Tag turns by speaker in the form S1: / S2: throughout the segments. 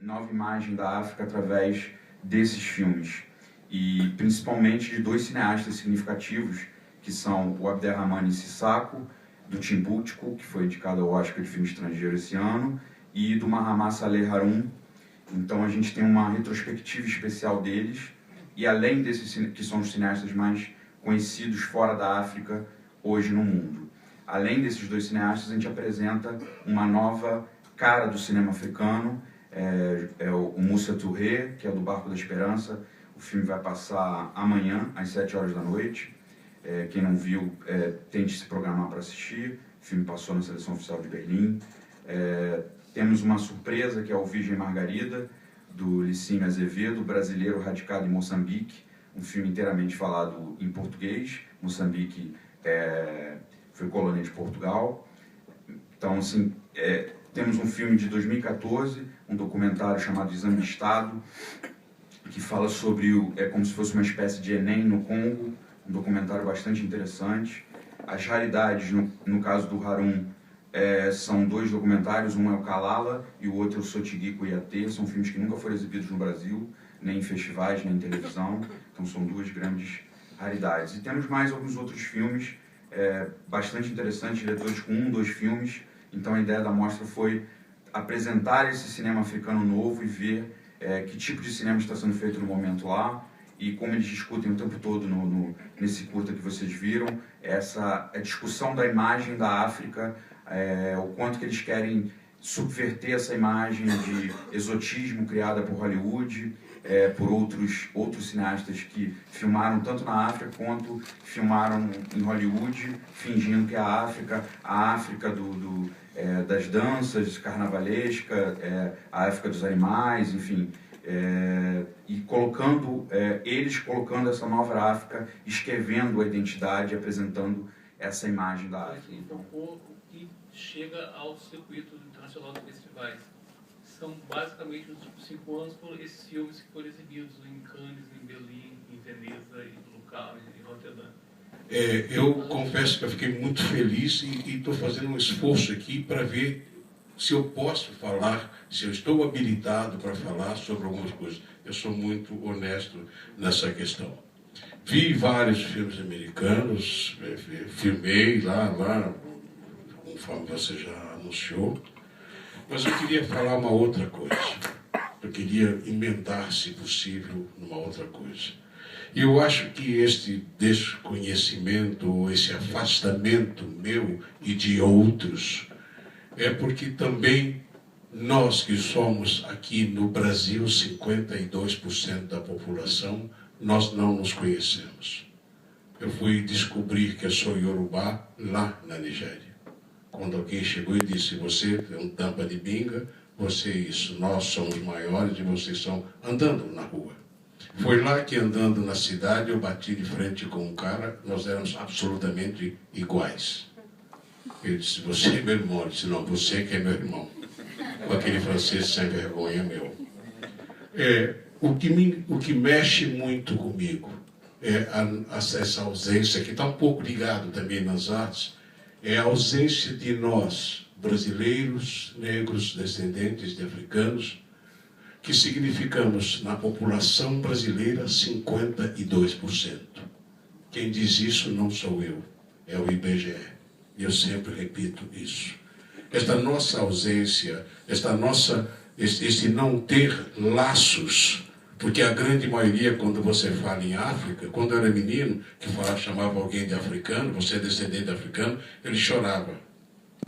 S1: nova imagem da África através desses filmes. E principalmente de dois cineastas significativos, que são o Abderrahmane Sissako, do Timbuktu, que foi indicado ao Oscar de filme estrangeiro esse ano, e do Mahamat Saleh Haroun. Então a gente tem uma retrospectiva especial deles, e além desses, que são os cineastas mais conhecidos fora da África hoje no mundo. Além desses dois cineastas, a gente apresenta uma nova cara do cinema africano, o Moussa Touré, que é do Barco da Esperança. O filme vai passar amanhã, às 7 horas da noite. Quem não viu, tente se programar para assistir. O filme passou na Seleção Oficial de Berlim. Temos uma surpresa, que é o Virgem Margarida, do Licínio Azevedo, brasileiro radicado em Moçambique. Um filme inteiramente falado em português. Moçambique foi colônia de Portugal. Então, assim, temos um filme de 2014, um documentário chamado Exame de Estado, que fala sobre como se fosse uma espécie de Enem no Congo, um documentário bastante interessante. As raridades, no caso do Haroun, são dois documentários, um é o Kalala e o outro é o Sotigui Kouyaté. São filmes que nunca foram exibidos no Brasil, nem em festivais, nem em televisão, então são duas grandes raridades. E temos mais alguns outros filmes bastante interessantes, diretores com 2 filmes. Então a ideia da mostra foi apresentar esse cinema africano novo e ver que tipo de cinema está sendo feito no momento lá, e como eles discutem o tempo todo nesse curta que vocês viram, a discussão da imagem da África, o quanto que eles querem subverter essa imagem de exotismo criada por Hollywood, por outros cineastas que filmaram tanto na África quanto filmaram em Hollywood, fingindo que a África das danças carnavalescas, a África dos animais, enfim, e eles colocando essa nova África, escrevendo a identidade, apresentando essa imagem da África.
S2: Então, o que chega ao circuito internacional de festivais são basicamente nos últimos 5 anos por esses filmes que foram exibidos em Cannes, em Berlim, em Veneza, em Lucca, em Roterdã.
S3: Eu confesso que eu fiquei muito feliz e estou fazendo um esforço aqui para ver se eu posso falar, se eu estou habilitado para falar sobre algumas coisas. Eu sou muito honesto nessa questão. Vi vários filmes americanos, filmei lá, conforme você já anunciou, mas eu queria falar uma outra coisa. Eu queria emendar, se possível, numa outra coisa. E eu acho que este desconhecimento, esse afastamento meu e de outros, é porque também nós que somos aqui no Brasil, 52% da população, nós não nos conhecemos. Eu fui descobrir que eu sou Yorubá lá na Nigéria. Quando alguém chegou e disse, você é um tampa de binga, você é isso, nós somos maiores e vocês são andando na rua. Foi lá que, andando na cidade, eu bati de frente com um cara, nós éramos absolutamente iguais. Ele disse, você é meu irmão. Eu disse, não, você que é meu irmão. Com aquele francês sem vergonha meu. O que mexe muito comigo é essa ausência, que está um pouco ligado também nas artes, é a ausência de nós, brasileiros, negros, descendentes de africanos, que significamos, na população brasileira, 52%. Quem diz isso não sou eu, é o IBGE. E eu sempre repito isso. Esta nossa ausência, esse não ter laços, porque a grande maioria, quando você fala em África, quando eu era menino, que chamava alguém de africano, você é descendente de africano, ele chorava.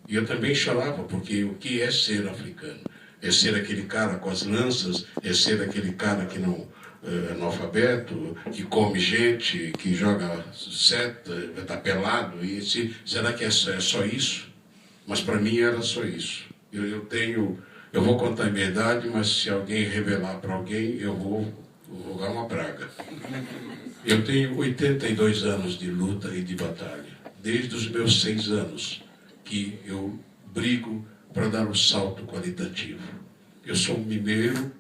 S3: E eu também chorava, porque o que é ser africano? É ser aquele cara com as lanças, é ser aquele cara que não é analfabeto, que come gente, que joga seta, está pelado. Será que é só isso? Mas para mim era só isso. Eu vou contar a minha idade, mas se alguém revelar para alguém, eu vou rogar uma praga. Eu tenho 82 anos de luta e de batalha. Desde os meus 6 anos que eu brigo para dar um salto qualitativo. Eu sou um mineiro,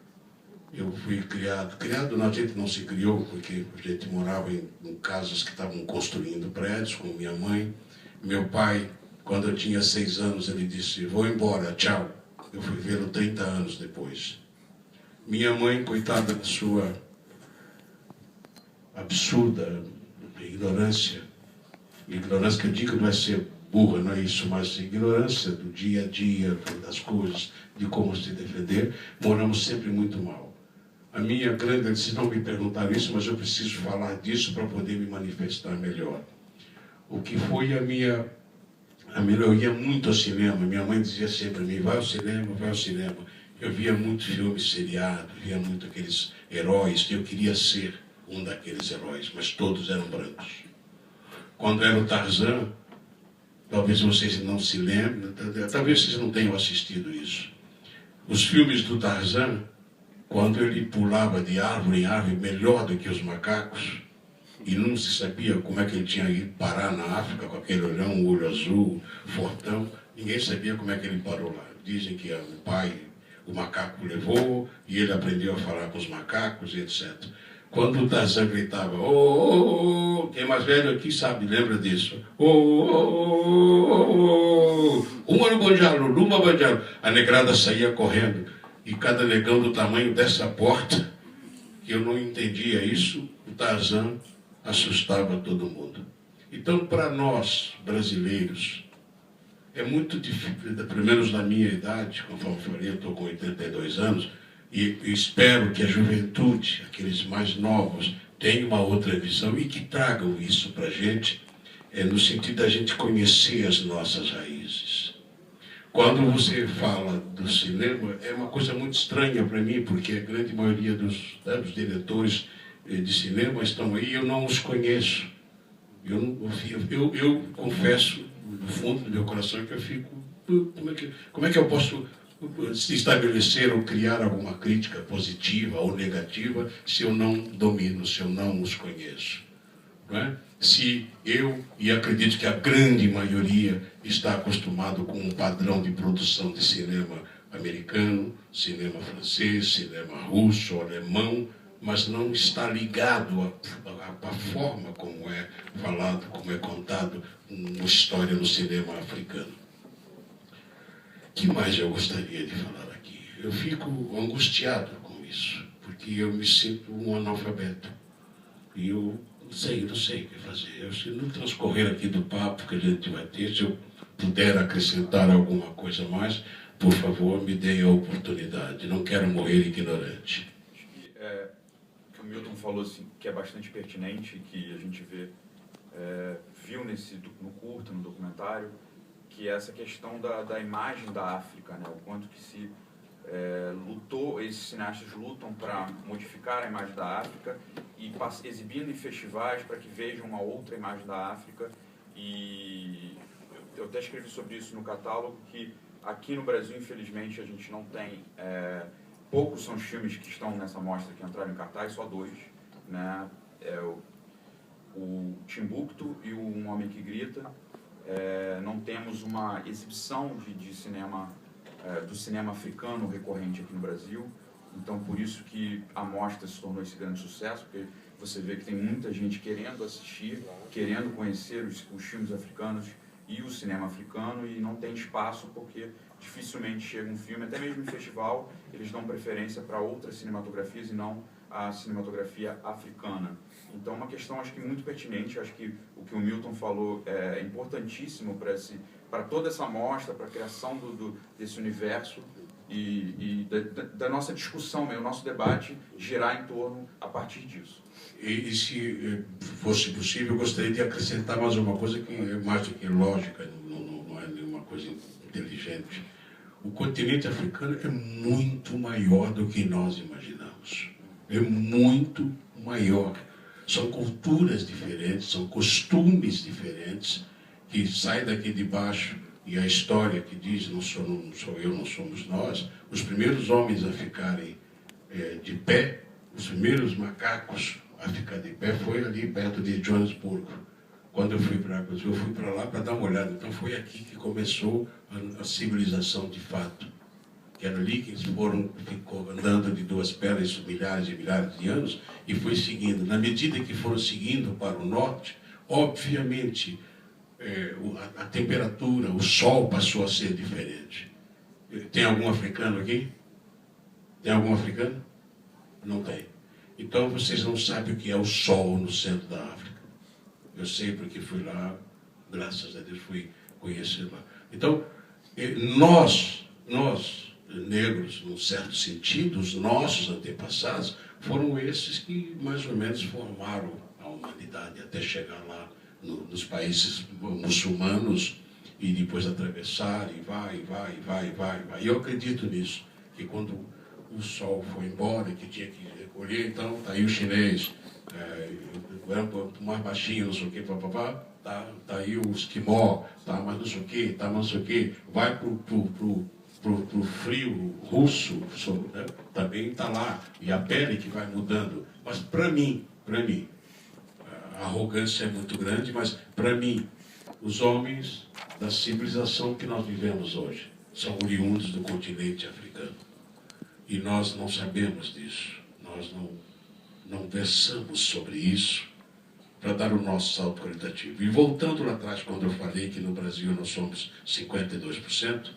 S3: eu fui criado não, a gente não se criou, porque a gente morava em casas que estavam construindo prédios com minha mãe. Meu pai, quando eu tinha 6 anos, ele disse, vou embora, tchau. Eu fui vê-lo 30 anos depois. Minha mãe, coitada da sua absurda ignorância que eu digo não é ser burra, não é isso, mas ignorância do dia a dia, das coisas, de como se defender, moramos sempre muito mal. A minha grande, vocês não me perguntaram isso, mas eu preciso falar disso para poder me manifestar melhor. O que foi a minha... Eu ia muito ao cinema, minha mãe dizia sempre a mim, vai ao cinema, vai ao cinema. Eu via muito filme seriado, via muito aqueles heróis, eu queria ser um daqueles heróis, mas todos eram brancos. Quando era o Tarzan, talvez vocês não se lembrem, talvez vocês não tenham assistido isso. Os filmes do Tarzan, quando ele pulava de árvore em árvore melhor do que os macacos, e não se sabia como é que ele tinha ido parar na África com aquele olhão, um olho azul, fortão, ninguém sabia como é que ele parou lá. Dizem que o pai, o macaco levou, e ele aprendeu a falar com os macacos, etc. Quando o Tarzan gritava, oh, oh, oh, quem é mais velho aqui sabe, lembra disso? Oh, oh, oh, oh, uma no banjalo, numa banjalo. A negrada saía correndo, e cada negão do tamanho dessa porta, que eu não entendia isso, o Tarzan assustava todo mundo. Então, para nós, brasileiros, é muito difícil, pelo menos na minha idade, conforme eu falei, eu estou com 82 anos, e espero que a juventude, aqueles mais novos, tenham uma outra visão e que tragam isso para a gente, no sentido da gente conhecer as nossas raízes. Quando você fala do cinema, é uma coisa muito estranha para mim, porque a grande maioria dos diretores de cinema estão aí e eu não os conheço. Eu confesso, no fundo do meu coração, que eu fico... Como é que eu posso se estabelecer ou criar alguma crítica positiva ou negativa se eu não domino, se eu não os conheço? Não é? Se eu, e acredito que a grande maioria está acostumado com um padrão de produção de cinema americano, cinema francês, cinema russo, alemão, mas não está ligado à forma como é falado, como é contado uma história no cinema africano. O que mais eu gostaria de falar aqui? Eu fico angustiado com isso, porque eu me sinto um analfabeto. E eu não sei o que fazer. Se no transcorrer aqui do papo que a gente vai ter, se eu puder acrescentar alguma coisa mais, por favor, me deem a oportunidade. Não quero morrer ignorante.
S1: O Milton falou assim, que é bastante pertinente, que a gente viu no curto, no documentário, que é essa questão da imagem da África, né? O quanto que se esses cineastas lutam para modificar a imagem da África e exibindo em festivais para que vejam uma outra imagem da África. E eu até escrevi sobre isso no catálogo, que aqui no Brasil, infelizmente, a gente não tem... poucos são os filmes que estão nessa mostra que entraram em cartaz, só 2, né? O Timbuktu e o Um Homem que Grita. Não temos uma exibição de cinema, do cinema africano recorrente aqui no Brasil. Então, por isso que a mostra se tornou esse grande sucesso, porque você vê que tem muita gente querendo assistir, querendo conhecer os filmes africanos e o cinema africano, e não tem espaço porque dificilmente chega um filme, até mesmo em festival, eles dão preferência para outras cinematografias e não a cinematografia africana. Então, é uma questão, acho que muito pertinente, acho que o que o Milton falou é importantíssimo para toda essa mostra, para a criação desse universo e da nossa discussão, o nosso debate girar em torno a partir disso.
S3: E se fosse possível, eu gostaria de acrescentar mais uma coisa que é mais do que lógica, não é nenhuma coisa inteligente. O continente africano é muito maior do que nós imaginamos. É muito maior. São culturas diferentes, são costumes diferentes, que saem daqui de baixo, e a história que diz, não sou eu, não somos nós, os primeiros homens a ficarem de pé, os primeiros macacos a ficar de pé, foi ali perto de Joanesburgo. Quando eu fui para lá para dar uma olhada. Então foi aqui que começou a civilização de fato. Que era ali que eles ficou andando de 2 pernas milhares e milhares de anos e foi seguindo. Na medida que foram seguindo para o norte, obviamente a temperatura, o sol passou a ser diferente. Tem algum africano aqui? Tem algum africano? Não tem. Então vocês não sabem o que é o sol no centro da África. Eu sei porque fui lá, graças a Deus fui conhecer lá. Então, nós, negros, num certo sentido, os nossos antepassados, foram esses que mais ou menos formaram a humanidade até chegar lá nos países muçulmanos e depois atravessar e vai. E eu acredito nisso, que quando o sol foi embora, que tinha que recolher, então está aí o chinês, mais baixinho, não sei o que, tá aí o esquimó, tá mais não sei o que, tá mais não sei o que, vai pro frio russo, né? Também está lá, e a pele que vai mudando. Mas para mim, a arrogância é muito grande, mas para mim, os homens da civilização que nós vivemos hoje são oriundos do continente africano. E nós não sabemos disso, nós não versamos sobre isso para dar o nosso salto qualitativo. E voltando lá atrás, quando eu falei que no Brasil nós somos 52%,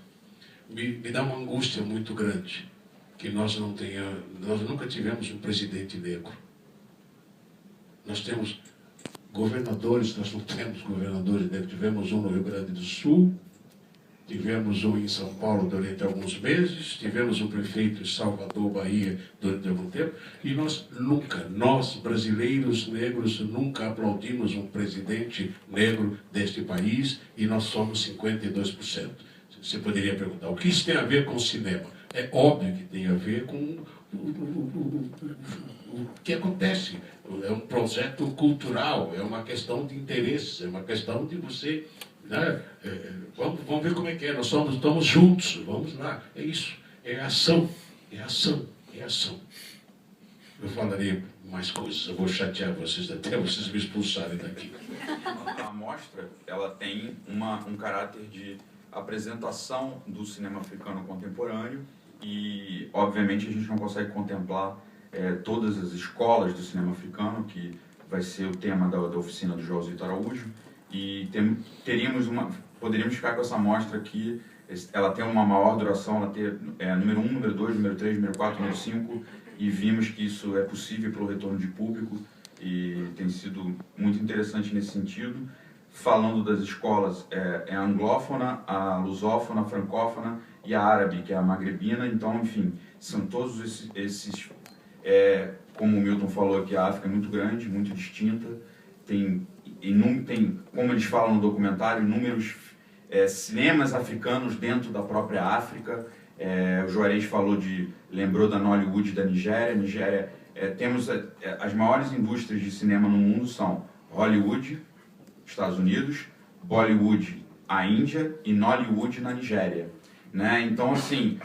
S3: me dá uma angústia muito grande que nós nunca tivemos um presidente negro. Nós temos governadores, nós não temos governadores negros. Tivemos um no Rio Grande do Sul, tivemos um em São Paulo durante alguns meses, tivemos um prefeito em Salvador, Bahia, durante algum tempo, e nós brasileiros negros, nunca aplaudimos um presidente negro deste país, e nós somos 52%. Você poderia perguntar, o que isso tem a ver com o cinema? É óbvio que tem a ver com o que acontece. É um projeto cultural, é uma questão de interesses, é uma questão de você... Né? Vamos ver como é que é, nós estamos juntos, vamos lá, é isso, é ação. Eu falarei mais coisas, eu vou chatear vocês até vocês me expulsarem daqui.
S1: A mostra, ela tem um caráter de apresentação do cinema africano contemporâneo e, obviamente, a gente não consegue contemplar todas as escolas do cinema africano, que vai ser o tema da oficina do João Vitor Araújo, e poderíamos ficar com essa mostra aqui. Ela tem uma maior duração, ela tem número 1, número 2, número 3, número 4, número 5, e vimos que isso é possível pelo retorno de público, e tem sido muito interessante nesse sentido. Falando das escolas, a anglófona, a lusófona, a francófona e a árabe, que é a magrebina. Então, enfim, são todos esses como o Milton falou aqui, a África é muito grande, muito distinta, tem, como eles falam no documentário, inúmeros cinemas africanos dentro da própria África. O Juarez lembrou da Nollywood da Nigéria. Temos as maiores indústrias de cinema no mundo são Hollywood, Estados Unidos, Bollywood, a Índia, e Nollywood na Nigéria, né? Então, assim,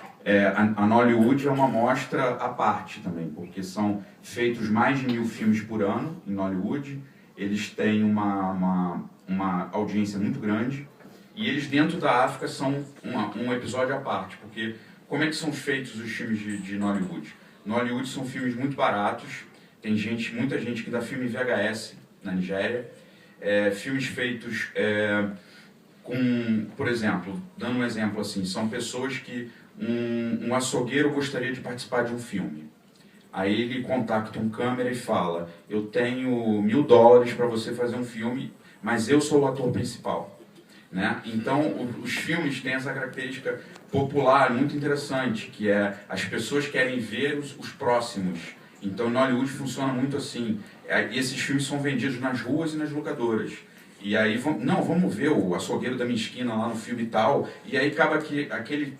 S1: a Nollywood é uma mostra à parte também, porque são feitos mais de 1000 filmes por ano em Nollywood. Eles têm uma audiência muito grande, e eles dentro da África são um episódio à parte, porque como é que são feitos os filmes de Nollywood? Nollywood são filmes muito baratos, tem muita gente que dá filme VHS na Nigéria, filmes feitos por exemplo, dando um exemplo assim, são pessoas que um açougueiro gostaria de participar de um filme. Aí ele contacta um câmera e fala, eu tenho $1000 para você fazer um filme, mas eu sou o ator principal. Né? Então, os filmes têm essa característica popular muito interessante, que as pessoas querem ver os próximos. Então, Nollywood funciona muito assim. Esses filmes são vendidos nas ruas e nas locadoras. E aí, vamos ver o açougueiro da minha esquina lá no filme tal. E aí acaba que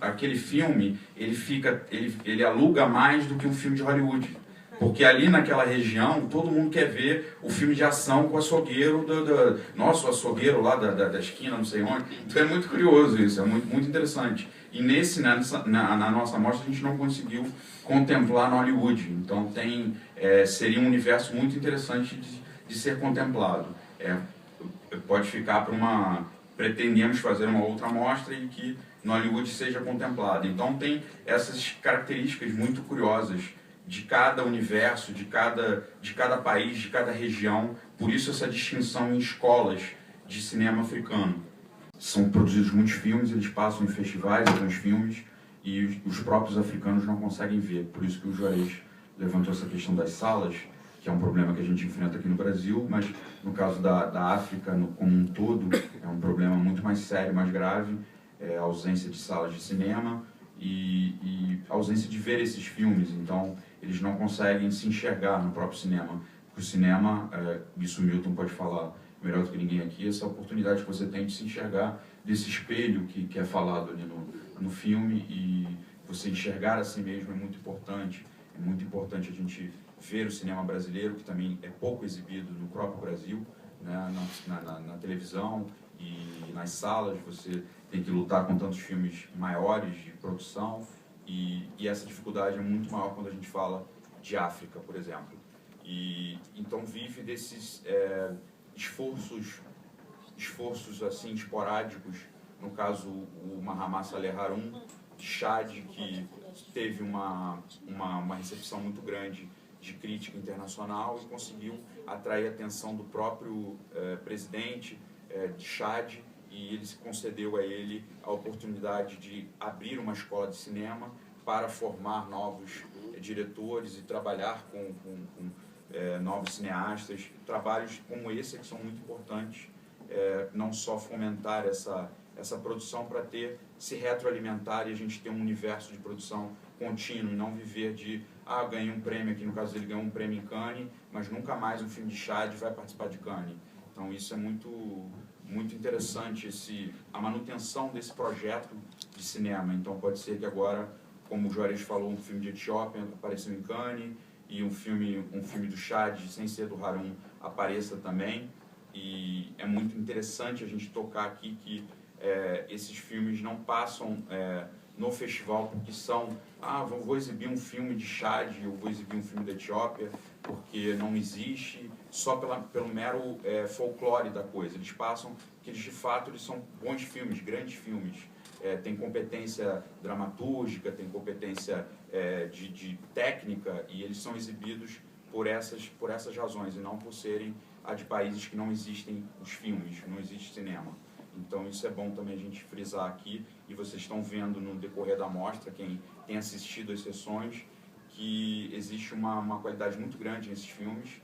S1: aquele filme, ele aluga mais do que um filme de Hollywood. Porque ali naquela região, todo mundo quer ver o filme de ação com o açougueiro, nosso açougueiro lá da esquina, não sei onde. Então é muito curioso isso, é muito, muito interessante. E na nossa mostra a gente não conseguiu contemplar Nollywood. Então seria um universo muito interessante de ser contemplado. Pode ficar pretendemos fazer uma outra mostra e que Nollywood seja contemplado. Então tem essas características muito curiosas de cada universo, de cada país, de cada região. Por isso essa distinção em escolas de cinema africano. São produzidos muitos filmes, eles passam em festivais, alguns filmes, e os próprios africanos não conseguem ver. Por isso que o Juarez levantou essa questão das salas, que é um problema que a gente enfrenta aqui no Brasil, mas no caso da África como um todo, é um problema muito mais sério, mais grave, a ausência de salas de cinema e a ausência de ver esses filmes. Então, eles não conseguem se enxergar no próprio cinema. Porque o cinema, isso o Milton pode falar melhor do que ninguém aqui, essa oportunidade que você tem de se enxergar desse espelho que é falado ali no filme, e você enxergar a si mesmo é muito importante. É muito importante a gente ver o cinema brasileiro, que também é pouco exibido no próprio Brasil, né, na televisão e nas salas. Você tem que lutar com tantos filmes maiores de produção, e essa dificuldade é muito maior quando a gente fala de África, por exemplo. E então vive desses esforços assim esporádicos. No caso, o Mahamat Saleh Haroun de Chad, que teve uma recepção muito grande de crítica internacional e conseguiu atrair a atenção do próprio presidente de Chad, e ele se concedeu a ele a oportunidade de abrir uma escola de cinema para formar novos diretores e trabalhar com novos cineastas. Trabalhos como esse que são muito importantes, não só fomentar essa produção para se retroalimentar e a gente ter um universo de produção contínuo, e não viver de, ganhei um prêmio aqui, no caso dele ganhou um prêmio em Cannes, mas nunca mais um filme de Chad vai participar de Cannes. Então isso é muito interessante, a manutenção desse projeto de cinema. Então pode ser que agora, como o Juarez falou, um filme de Etiópia apareceu em Cannes, e um filme do Chad, sem ser do Haroun, apareça também. E é muito interessante a gente tocar aqui que esses filmes não passam no festival porque são, vou exibir um filme de Chad, eu vou exibir um filme da Etiópia, porque não existe, só pelo mero folclore da coisa. Eles passam que eles, de fato, eles são bons filmes, grandes filmes. Tem competência dramatúrgica, tem competência de técnica, e eles são exibidos por essas razões, e não por serem de países que não existem os filmes, não existe cinema. Então isso é bom também a gente frisar aqui, e vocês estão vendo no decorrer da mostra, quem tem assistido às sessões, que existe uma qualidade muito grande nesses filmes.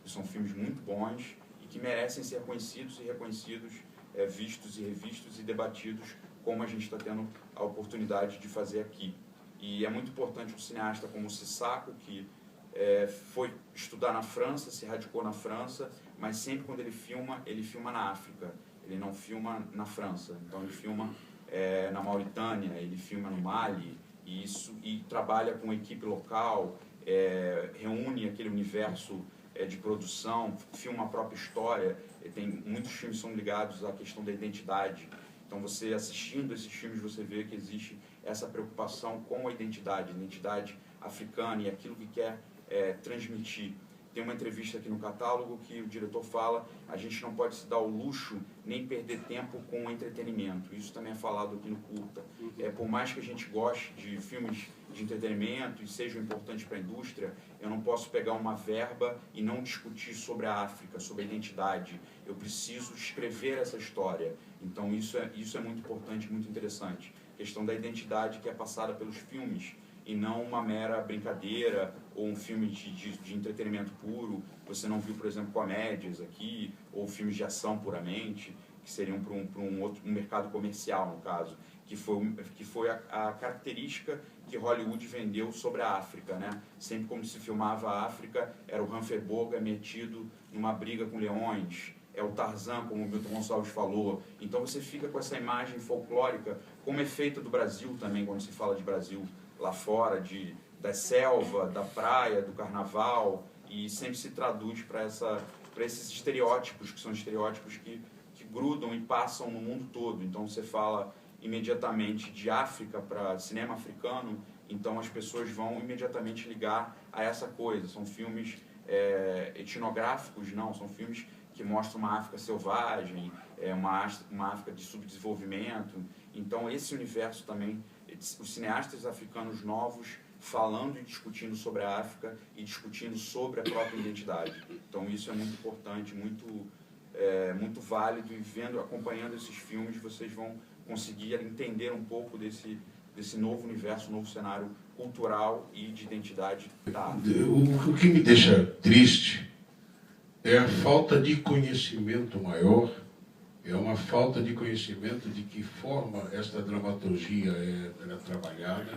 S1: São filmes muito bons e que merecem ser conhecidos e reconhecidos, vistos e revistos e debatidos, como a gente está tendo a oportunidade de fazer aqui. E é muito importante um cineasta como o Sissako, que foi estudar na França, se radicou na França, mas sempre quando ele filma na África, ele não filma na França. Então ele filma na Mauritânia, ele filma no Mali, e trabalha com equipe local, reúne aquele universo de produção, filma a própria história. Muitos filmes são ligados à questão da identidade. Então você assistindo esses filmes, você vê que existe essa preocupação com a identidade africana e aquilo que quer transmitir. Tem uma entrevista aqui no catálogo que o diretor fala: a gente não pode se dar o luxo nem perder tempo com o entretenimento. Isso também é falado aqui no curta. Por mais que a gente goste de filmes de entretenimento e sejam importantes para a indústria, eu não posso pegar uma verba e não discutir sobre a África, sobre a identidade. Eu preciso escrever essa história. Então isso é muito importante, muito interessante. A questão da identidade que é passada pelos filmes, e não uma mera brincadeira ou um filme de entretenimento puro. Você não viu, por exemplo, comédias aqui, ou filmes de ação puramente, que seriam para um mercado comercial, no caso, que foi a característica que Hollywood vendeu sobre a África, né? Sempre como se filmava a África, era o Humphrey Bogart metido numa briga com leões, é o Tarzan, como o Milton Gonçalves falou. Então você fica com essa imagem folclórica, como é feita do Brasil também, quando se fala de Brasil lá fora, da selva, da praia, do carnaval, e sempre se traduz para esses estereótipos, que são estereótipos que grudam e passam no mundo todo. Então você fala imediatamente de África para cinema africano, então as pessoas vão imediatamente ligar a essa coisa. São filmes etnográficos? Não, são filmes que mostram uma África selvagem, uma África de subdesenvolvimento. Então esse universo também, os cineastas africanos novos falando e discutindo sobre a África e discutindo sobre a própria identidade. Então isso é muito importante, muito válido, e acompanhando esses filmes, vocês vão conseguir entender um pouco desse novo universo, novo cenário cultural e de identidade da África.
S3: O que me deixa triste é a falta de conhecimento maior, é uma falta de conhecimento de que forma esta dramaturgia é trabalhada,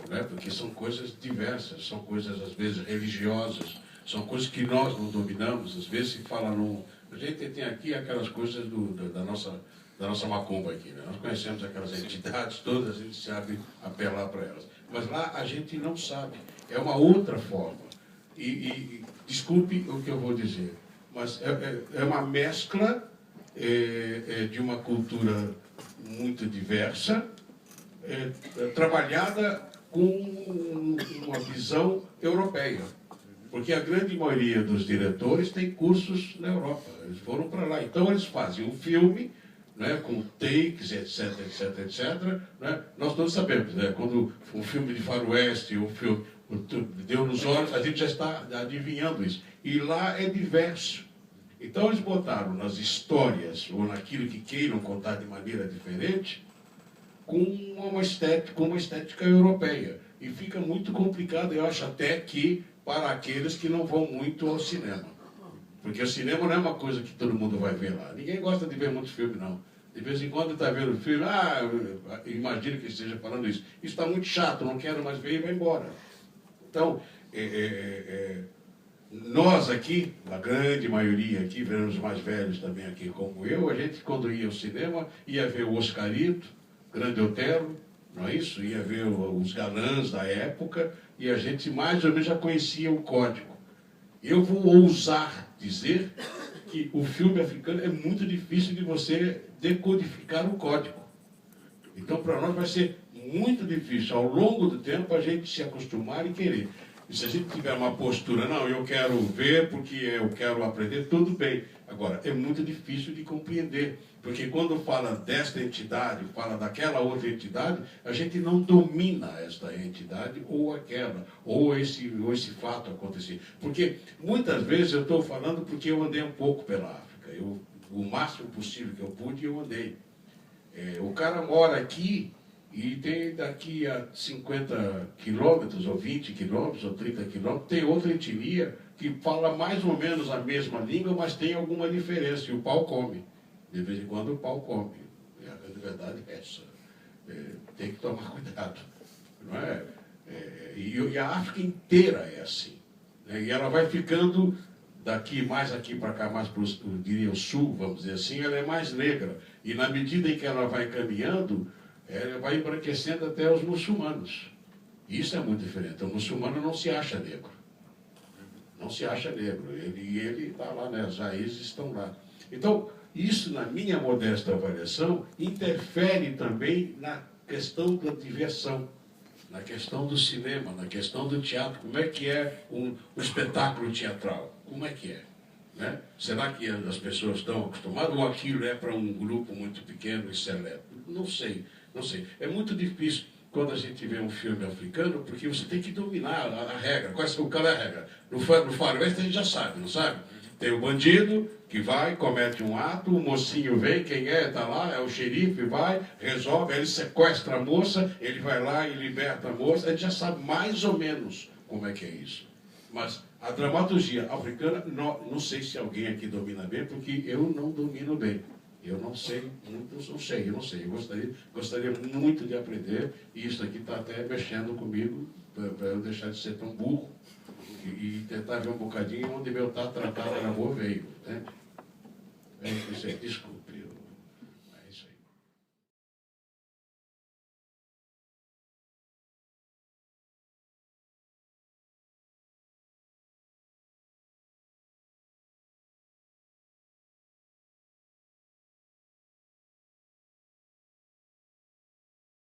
S3: né? Porque são coisas diversas, são coisas às vezes religiosas, são coisas que nós não dominamos, às vezes se fala no... A gente tem aqui aquelas coisas da nossa macumba aqui, né? Nós conhecemos aquelas entidades todas, a gente sabe apelar para elas. Mas lá a gente não sabe, é uma outra forma. E desculpe o que eu vou dizer, mas é uma mescla de uma cultura muito diversa, trabalhada com uma visão europeia. Porque a grande maioria dos diretores tem cursos na Europa, eles foram para lá. Então eles fazem um filme, né, com takes, etc, etc, etc. Né? Nós todos sabemos, né, quando um filme de faroeste, um filme deu nos olhos, a gente já está adivinhando isso. E lá é diverso. Então eles botaram nas histórias, ou naquilo que queiram contar de maneira diferente, com uma estética europeia. E fica muito complicado, eu acho até que para aqueles que não vão muito ao cinema. Porque o cinema não é uma coisa que todo mundo vai ver lá. Ninguém gosta de ver muitos filmes, não. De vez em quando está vendo filme, imagino que esteja falando isso. Isso está muito chato, não quero mais ver e vai embora. Então, nós aqui, a grande maioria aqui, os mais velhos também aqui como eu, a gente quando ia ao cinema, ia ver o Oscarito, Grande Otelo, não é isso? Ia ver os galãs da época e a gente mais ou menos já conhecia o código. Eu vou ousar dizer que o filme africano é muito difícil de você decodificar o código. Então, para nós vai ser muito difícil, ao longo do tempo, a gente se acostumar e querer. E se a gente tiver uma postura, não, eu quero ver porque eu quero aprender, tudo bem. Agora, é muito difícil de compreender, porque quando fala desta entidade, fala daquela outra entidade, a gente não domina esta entidade ou aquela, ou esse fato acontecer. Porque muitas vezes eu estou falando porque eu andei um pouco pela África. O máximo possível que eu pude, eu andei. O cara mora aqui e tem daqui a 50 quilômetros, ou 20 quilômetros, ou 30 quilômetros, tem outra etnia que fala mais ou menos a mesma língua, mas tem alguma diferença, e o pau come. De vez em quando o pau come. A verdade é essa. Tem que tomar cuidado. Não é? E a África inteira é assim. Né? E ela vai ficando mais aqui para cá, mais para o sul, vamos dizer assim, ela é mais negra. E na medida em que ela vai caminhando, ela vai embranquecendo até os muçulmanos. Isso é muito diferente. O muçulmano não se acha negro. Não se acha negro. Ele está lá, né? As raízes estão lá. Então, isso, na minha modesta avaliação, interfere também na questão da diversão, na questão do cinema, na questão do teatro. Como é que é um espetáculo teatral? Como é que é? Né? Será que as pessoas estão acostumadas ou aquilo é para um grupo muito pequeno e seleto? Não sei, não sei. É muito difícil quando a gente vê um filme africano, porque você tem que dominar a regra. Qual é a regra? No faroeste a gente já sabe, não sabe? Tem o bandido que vai, comete um ato, o mocinho vem, quem é, está lá, é o xerife, vai, resolve, ele sequestra a moça, ele vai lá e liberta a moça, a gente já sabe mais ou menos como é que é isso. Mas a dramaturgia africana, não sei se alguém aqui domina bem, porque eu não domino bem. Eu não sei, eu não sei. Eu gostaria muito de aprender, e isso aqui está até mexendo comigo, para eu deixar de ser tão burro, e tentar ver um bocadinho onde meu tratado era veio, entende? Desculpa.